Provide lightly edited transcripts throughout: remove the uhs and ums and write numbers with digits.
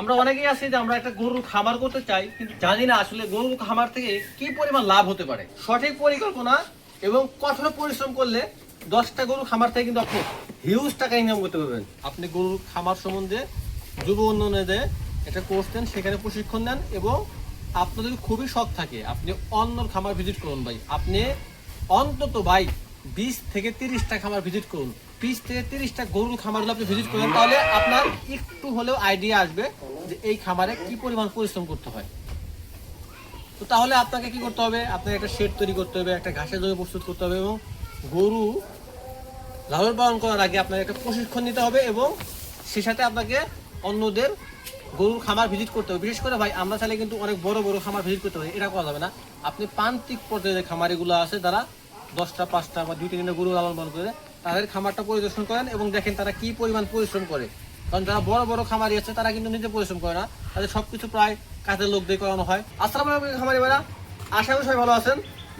আমরা অনেকেই আছি যে আমরা একটা গরুর খামার করতে চাই, কিন্তু জানি না আসলে গরুর খামার থেকে কি পরিমাণ লাভ হতে পারে। সঠিক পরিকল্পনা এবং কঠোর পরিশ্রম করলে 10টা গরুর খামার থেকে কিন্তু আপনি হিউজ টাকা ইনকাম করতে পারবেন। আপনি গরুর খামার সম্বন্ধে যুব উন্নয়নে একটা কোর্স নেন, সেখানে প্রশিক্ষণ নেন, এবং আপনার যদি খুবই শখ থাকে আপনি অন্য খামার ভিজিট করুন ভাই। আপনি অন্তত ভাই 20 থেকে 30টা খামার ভিজিট করুন, 20 থেকে 30টা গরুর খামারগুলো আপনি ভিজিট করেন, তাহলে আপনার একটু হলেও আইডিয়া আসবে যে এই খামারে কি পরিমাণ পরিশ্রম করতে হয়। তো তাহলে আপনাকে কি করতে হবে, আপনাকে একটা শেড তৈরি করতে হবে, একটা ঘাসের জমি প্রস্তুত করতে হবে, এবং গরু লালন পালন করার আগে আপনাকে একটা প্রশিক্ষণ নিতে হবে, এবং সে সাথে আপনাকে অন্যদের গরুর খামার ভিজিট করতে হবে। বিশেষ করে ভাই আমরা চাইলে কিন্তু অনেক বড় বড় খামার ভিজিট করতে পারি, এটা করা যাবে না। আপনি প্রান্তিক পর্যায়ে খামারিগুলো আছে তারা 10টা 5টা বা 2-3টা গরু লালন পালন করে তাদের খামারটা পরিদর্শন করেন এবং দেখেন তারা কি পরিমাণ পরিশ্রম করে। কারণ যারা বড় বড় খামারি আছে তারা কিন্তু নিজে পরিশ্রম করে না, তাদের সবকিছু প্রায় কাজের লোক দিয়ে করানো হয়। আসসালামু আলাইকুম খামারি ভাইরা, আশা করি সবাই ভালো আছেন।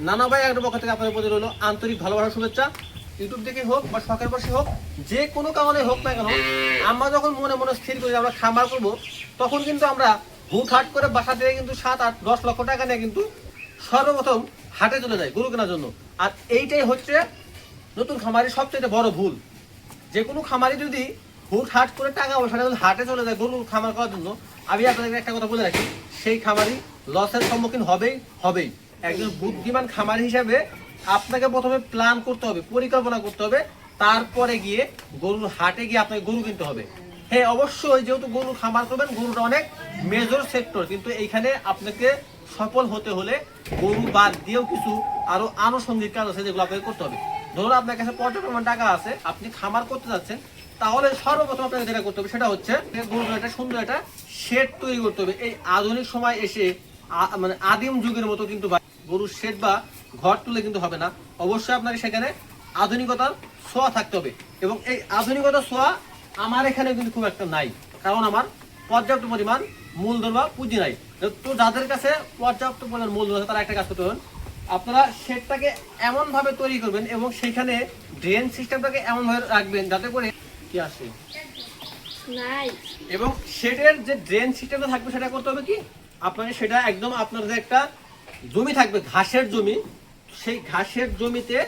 নানা ভাই একটা পক্ষ থেকে আপনাদের প্রতি রইল আন্তরিক ভালোবাসা শুভেচ্ছা। ইউটিউব থেকে হোক বা শখের বসে হোক, যে কোনো কারণে হোক না কেন, আমরা যখন মনে মনে স্থির করি আমরা খামার করবো, তখন কিন্তু আমরা হুটহাট করে বাসা থেকে কিন্তু 7-8-10 লক্ষ টাকা নিয়ে কিন্তু সর্বপ্রথম হাটে চলে যায় গরু কেনার জন্য। আর এইটাই হচ্ছে নতুন খামারের সবচেয়ে বড় ভুল। যে কোনো খামারি যদি হুটহাট করে টাকা পয়সা হাটে চলে যায় গরু খামার করার জন্য, আমি আপনাদের একটা কথা বলে রাখি, সেই খামারি লসের সম্মুখীন হবেই। একজন বুদ্ধিমান খামারি হিসাবে আপনাকে প্রথমে প্ল্যান করতে হবে, পরিকল্পনা করতে হবে, তারপরে গিয়ে গরুর হাটে গিয়ে আপনাকে গরু কিনতে হবে। হ্যাঁ অবশ্যই, যেহেতু গরু খামার করবেন, গরুটা অনেক মেজর সেক্টর, কিন্তু এইখানে আপনাকে সফল হতে হলে গরু বাদ দিয়েও কিছু আরো আনুষঙ্গিক কাজ আছে যেগুলো আপনাকে করতে হবে। ধরুন আপনার কাছে পর্যাপ্ত পরিমাণ টাকা আছে, আপনি খামার করতে যাচ্ছেন, তাহলে সর্বপ্রথম আপনাকে যেটা করতে হবে সেটা হচ্ছে গরুর একটা সুন্দর একটা শেড তৈরি করতে হবে। এই আধুনিক সময় এসে মানে আদিম যুগের মতো কিন্তু গরুর শেড বা ঘর তুলে কিন্তু হবে না। অবশ্যই আপনাকে সেখানে আধুনিকতার ছোঁয়া থাকতে হবে, এবং এই আধুনিকতার ছোঁয়া আমার এখানে কিন্তু খুব একটা নাই, কারণ আমার পর্যাপ্ত পরিমাণ মূলধন বা পুঁজি নাই। তো যাদের কাছে পর্যাপ্ত পরিমাণ মূলধন আছে তারা একটা কাজ করতে পারেন, আপনারা শেডটাকে এমন ভাবে তৈরি করবেন এবং সেখানে ড্রেন সিস্টেমটাকে এমন ভাবে রাখবেন যাতে করে কি আসে, এবং শেডের যে ড্রেন সিস্টেমটা থাকবে সেটা করতে হবে কি, আপনাকে সেটা একদম আপনার যে একটা জমি থাকবে ঘাসের জমি, সেই ঘাসের জমিতে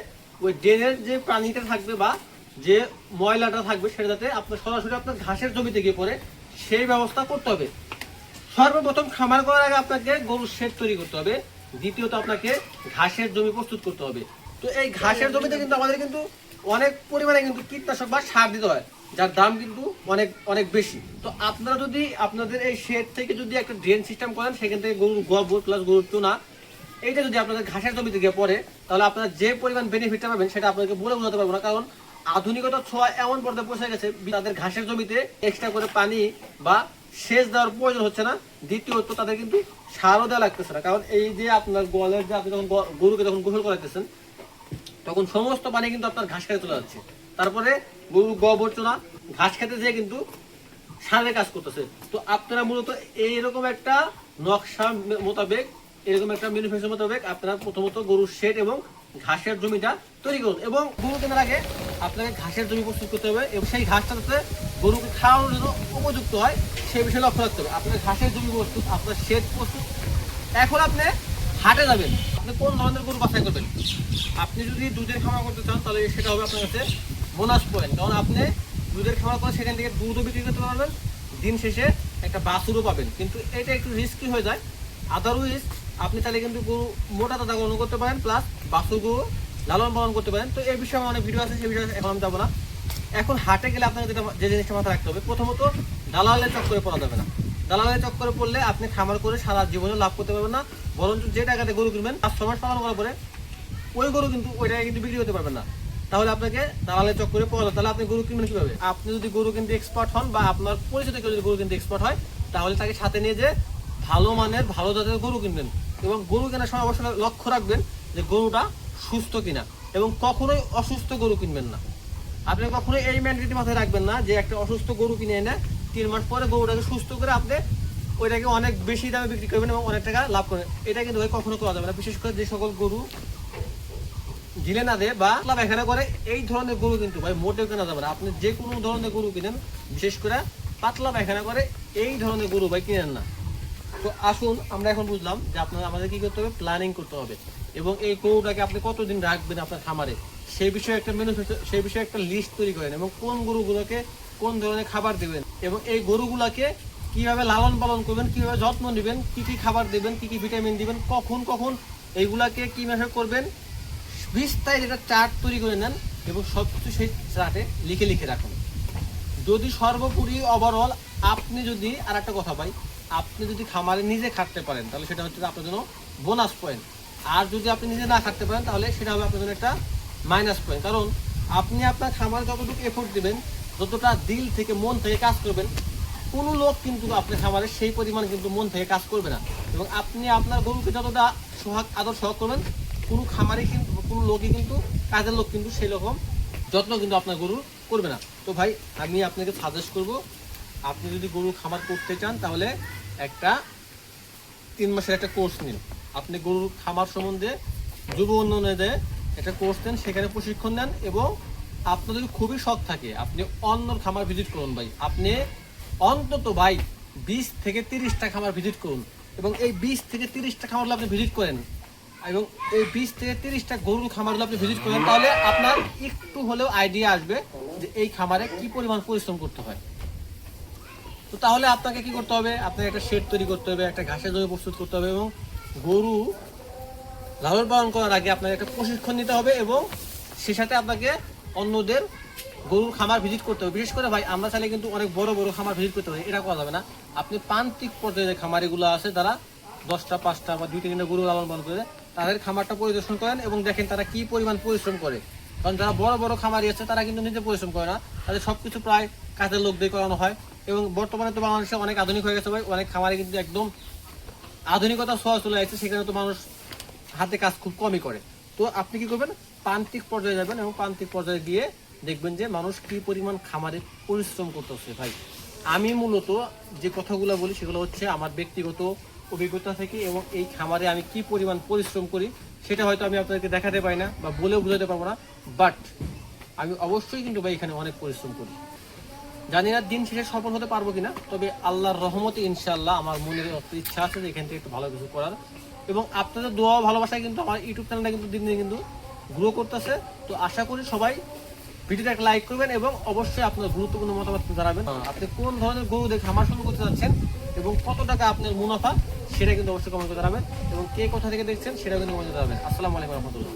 ওই ড্রেনের যে পানিটা থাকবে বা যে ময়লাটা থাকবে সেটা যাতে আপনার সরাসরি আপনার ঘাসের জমিতে গিয়ে পড়ে, সেই ব্যবস্থা করতে হবে। সর্বপ্রথম খামার করার আগে আপনাকে গরুর শেড তৈরি করতে হবে, দ্বিতীয়ত আপনাকে ঘাসের জমি প্রস্তুত করতে হবে। তো এই ঘাসের জমিতে কিন্তু আমাদের কিন্তু অনেক পরিমাণে কিন্তু কীটনাশক বা সার দিতে হয়, যার দাম কিন্তু অনেক অনেক বেশি। তো আপনারা যদি আপনাদের এই শেড থেকে যদি একটা ড্রেন সিস্টেম করেন, সেখান থেকে গরুর গোবর প্লাস গরুর চুনা এইটা যদি আপনাদের ঘাসের জমিতে গিয়ে পড়ে, তাহলে আপনারা যে পরিমাণ বেনিফিটটা পাবেন সেটা আপনাকে বলে বোঝাতে পারবো না। কারণ আধুনিকতার ছোঁয়া এমন পর্যায়ে পৌঁছে গেছে, তাদের ঘাসের জমিতে এক্সট্রা করে পানি বা সেচ দেওয়ার প্রয়োজন হচ্ছে না। দ্বিতীয়ত তাদের কিন্তু সারও দেওয়া লাগতেছে না, কারণ এই যে আপনার গোয়ালের যে আপনি যখন গরুকে যখন গোসল করাইতেছেন, তখন সমস্ত পানি কিন্তু আপনার ঘাস খেতে চলে যাচ্ছে, তারপরে গরু গোবর চুনা ঘাস খেতে যেয়ে কিন্তু সারের কাজ করতেছে। তো আপনারা মূলত এইরকম একটা নকশা মোতাবেক, এরকম একটা ম্যানুফ্যাকচার মোতাবেক আপনারা প্রথমত গরুর শেড এবং ঘাসের জমিটা তৈরি করুন, এবং গরু কেনার আগে আপনাকে ঘাসের জমি প্রস্তুত করতে হবে, এবং সেই ঘাসটা যাতে গরুকে খাওয়ানোর জন্য উপযুক্ত হয় সেই বিষয়ে লক্ষ্য রাখতে হবে। আপনার ঘাসের জমি প্রস্তুত, আপনার শেড প্রস্তুত, এখন আপনি হাটে যাবেন, আপনি কোন ধরনের গরু বাছাই করবেন। আপনি যদি দুধের খামার করতে চান তাহলে সেটা হবে আপনার কাছে বোনাস পয়েন্ট, কারণ আপনি দুধের খামার করে সেখান থেকে দুধও বিক্রি করতে পারবেন, দিন শেষে একটা বাছুরও পাবেন, কিন্তু এটা একটু রিস্কি হয়ে যায়। আদারওয়াইজ আপনি তাহলে কিন্তু গরু মোটা তাজা গ্রহণ করতে পারেন, প্লাস বাছুর গরু লালন পালন করতে পারেন। তো এই বিষয়ে আমার অনেক ভিডিও আছে, সেই বিষয়ে এখন আমি যাবো না। এখন হাটে গেলে আপনাকে যে জিনিসটা মাথায় রাখতে হবে, প্রথমত দালালের চক্করে পড়া যাবে না। দালালের চক্করে পড়লে আপনি খামার করে সারা জীবনে লাভ করতে পারবেন না, বরঞ্চ যে টাকাতে গরু কিনবেন 5-6 মাস পালন করার পরে ওই গরু কিন্তু ওই টাকায় কিন্তু বিক্রি করতে পারবেন না। তাহলে আপনাকে দালালের চক্করে পড়া, তাহলে আপনি গরু কিনবেন কিভাবে? আপনি যদি গরু কিনতে এক্সপার্ট হন বা আপনার পরিচিত কেউ যদি গরু কিনতে এক্সপার্ট হয়, তাহলে তাকে সাথে নিয়ে যে ভালো মানের ভালো জাতের গরু কিনবেন, এবং গরু কেনার সময় অবশ্যই লক্ষ্য রাখবেন যে গরুটা সুস্থ কিনা, এবং কখনোই অসুস্থ গরু কিনবেন না। আপনি কখনোই এই মেন্টালিটি মাথায় রাখবেন না যে একটা অসুস্থ গরু কিনে এনে 3 মাস পরে গরুটাকে সুস্থ করে আপনি ওইটাকে অনেক বেশি দামে বিক্রি করবেন এবং অনেক টাকা লাভ করবেন। এটা কিন্তু ভাই কখনো করা যাবে না, বিশেষ করে যে সকল গরু ঝিলে না দেয় বা পায়খানা করে, এই ধরনের গরু কিন্তু ভাই মোটেও কেনা যাবে না। আপনি যে কোনো ধরনের গরু কিনেন, বিশেষ করে পাতলা পায়খানা করে এই ধরনের গরু ভাই কিনেন না। তো আসুন আমরা এখন বুঝলাম যে আপনার আমাদের কি করতে হবে, প্ল্যানিং করতে হবে এবং এই গরুটাকে আপনি কতদিন রাখবেন আপনার খামারে সেই বিষয়ে একটা সেই বিষয়ে একটা লিস্ট তৈরি করেন এবং কোন গরুগুলোকে কোন ধরনের খাবার দেবেন এবং এই গরুগুলাকে কিভাবে লালন পালন করবেন, কিভাবে যত্ন নেবেন, কি কি খাবার দেবেন, কি কি ভিটামিন দিবেন, কখন কখন এইগুলাকে কি মেশার করবেন, বিস্তারিত একটা চার্ট তৈরি করে নেন এবং সবকিছু সেই চার্টে লিখে লিখে রাখুন। যদি সর্বোপরি ওভারঅল আপনি যদি আর একটা কথা ভাই, আপনি যদি খামারে নিজে খাটতে পারেন তাহলে সেটা হচ্ছে আপনার জন্য বোনাস পয়েন্ট, আর যদি আপনি নিজে না খাটতে পারেন তাহলে সেটা হবে আপনার জন্য একটা মাইনাস পয়েন্ট। কারণ আপনি আপনার খামারে যতটুকু এফোর্ট দেবেন, যতটা দিল থেকে মন থেকে কাজ করবেন, কোনো লোক কিন্তু আপনার খামারে সেই পরিমাণ কিন্তু মন থেকে কাজ করবে না। এবং আপনি আপনার গরুকে যতটা সোহাগ আদর সহগ করবেন, কোনো খামারে কিন্তু কোনো লোকই কিন্তু কাজের লোক কিন্তু সেই রকম যত্ন কিন্তু আপনার গরুর করবে না। তো ভাই আমি আপনাকে সাজেস্ট করব, আপনি যদি গরু খামার করতে চান তাহলে একটা 3 মাসের একটা কোর্স নিন। আপনি গরুর খামার সম্বন্ধে যুব উন্নয়নে একটা কোর্স নেন, সেখানে প্রশিক্ষণ নেন এবং আপনার যদি খুবই শখ থাকে আপনি অন্য খামার ভিজিট করুন ভাই। আপনি অন্তত ভাই 20 থেকে 30টা খামার ভিজিট করুন এবং এই 20 থেকে 30টা খামারগুলো আপনি ভিজিট করেন এবং এই 20 থেকে 30টা গরুর খামারগুলো আপনি ভিজিট করেন, তাহলে আপনার একটু হলেও আইডিয়া আসবে যে এই খামারে কি পরিমাণ পরিশ্রম করতে হয়। তো তাহলে আপনাকে কি করতে হবে, আপনাকে একটা শেড তৈরি করতে হবে, একটা ঘাসের জমি প্রস্তুত করতে হবে এবং গরু লালন পালন করার আগে আপনাকে একটা প্রশিক্ষণ নিতে হবে এবং সে সাথে আপনাকে অন্যদের গরুর খামার ভিজিট করতে হবে। বিশেষ করে ভাই আমরা চাইলে কিন্তু অনেক বড় বড় খামার ভিজিট করতে পারি, এটা করা যাবে না। আপনি প্রান্তিক পর্যায়ে যে খামারিগুলো আছে তারা 10টা 5টা বা 2-3টা গরু লালন পালন করে তাদের খামারটা পরিদর্শন করেন এবং দেখেন তারা কি পরিমাণ পরিশ্রম করে। কারণ যারা বড় বড় খামারি আছে তারা কিন্তু নিজে পরিশ্রম করে না, তাদের সবকিছু প্রায় কাজের লোক দিয়ে করানো হয়। এবং বর্তমানে তো বাংলাদেশে অনেক আধুনিক হয়ে গেছে ভাই, অনেক খামারে কিন্তু একদম আধুনিকতা ছোঁয়া চলে আসছে, সেখানে তো মানুষ হাতে কাজ খুব কমই করে। তো আপনি কি করবেন, প্রান্তিক পর্যায়ে যাবেন এবং প্রান্তিক পর্যায়ে গিয়ে দেখবেন যে মানুষ কি পরিমাণ খামারে পরিশ্রম করতেছে। ভাই আমি মূলত যে কথাগুলো বলি সেগুলো হচ্ছে আমার ব্যক্তিগত অভিজ্ঞতা থেকে এবং এই খামারে আমি কি পরিমাণ পরিশ্রম করি সেটা হয়তো আমি আপনাদেরকে দেখাতে পারি না বা বলেও বোঝাতে পারবো না, বাট আমি অবশ্যই কিন্তু ভাই এখানে অনেক পরিশ্রম করি। জানি না দিন শেষে সফল হতে পারবো কিনা, তবে আল্লাহর রহমতে ইনশাআল্লাহ আমার মনের ইচ্ছা আছে যে এখান থেকে একটু ভালো কিছু করার এবং আপনাদের দোয়া ভালোবাসায় কিন্তু আমার ইউটিউব চ্যানেলটা কিন্তু দিন দিন কিন্তু গ্রো করতেছে। তো আশা করি সবাই ভিডিওটা একটা লাইক করবেন এবং অবশ্যই আপনার গুরুত্বপূর্ণ মতামত জানাবেন। আপনি কোন ধরনের গরু দেখে খামার শুরু করতে যাচ্ছেন এবং কত টাকা আপনার মুনাফা সেটা কিন্তু অবশ্যই কমেন্ট করে জানাবেন এবং কে কোথা থেকে দেখছেন সেটা কিন্তু কমেন্ট করে জানাবেন। আসসালামু আলাইকুম রহমতুল্লাহ।